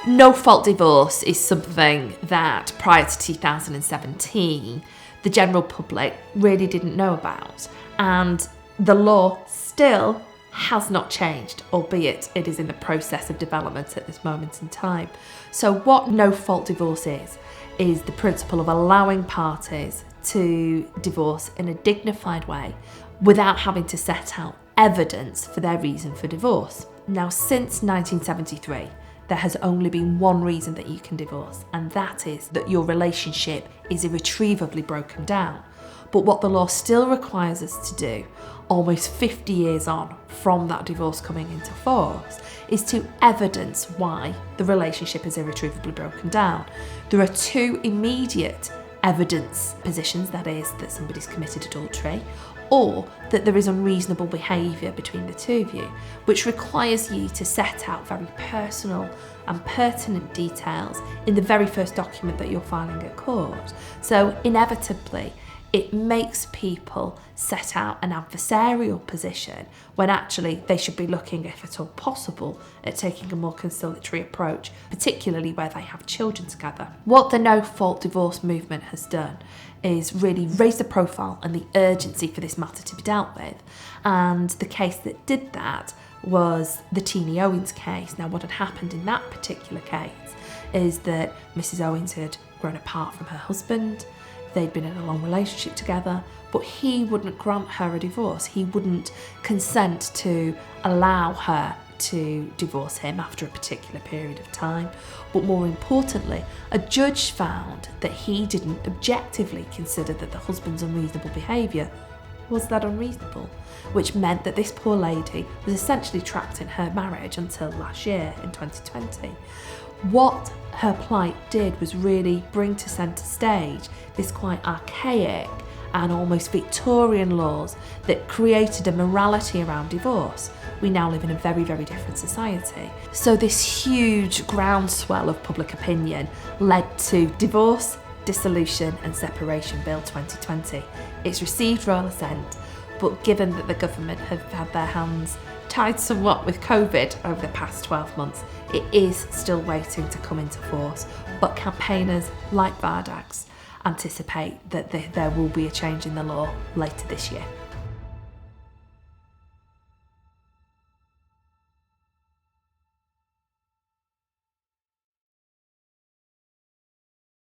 No-fault divorce is something that prior to 2017, the general public really didn't know about. And the law still has not changed, albeit it is in the process of development at this moment in time. So what no-fault divorce is the principle of allowing parties to divorce in a dignified way without having to set out evidence for their reason for divorce. Now, since 1973, there has only been one reason that you can divorce, and that is that your relationship is irretrievably broken down. But what the law still requires us to do, almost 50 years on from that divorce coming into force, is to evidence why the relationship is irretrievably broken down. There are two immediate evidence positions, that is, that somebody's committed adultery, or that there is unreasonable behaviour between the two of you, which requires you to set out very personal and pertinent details in the very first document that you're filing at court. So inevitably, it makes people set out an adversarial position when actually they should be looking, if at all possible, at taking a more conciliatory approach, particularly where they have children together. What the no-fault divorce movement has done is really raise the profile and the urgency for this matter to be dealt with. And the case that did that was the Teenie Owens case. Now, what had happened in that particular case is that Mrs. Owens had grown apart from her husband. They'd been in a long relationship together, but he wouldn't grant her a divorce. He wouldn't consent to allow her to divorce him after a particular period of time. But more importantly, a judge found that he didn't objectively consider that the husband's unreasonable behaviour was that unreasonable, which meant that this poor lady was essentially trapped in her marriage until last year in 2020. What her plight did was really bring to centre stage this quite archaic and almost Victorian laws that created a morality around divorce. We now live in a very, very different society. So this huge groundswell of public opinion led to Divorce, Dissolution and Separation Bill 2020. It's received royal assent, but given that the government have had their hands tied somewhat with COVID over the past 12 months, it is still waiting to come into force. But campaigners like Vardax anticipate that there will be a change in the law later this year.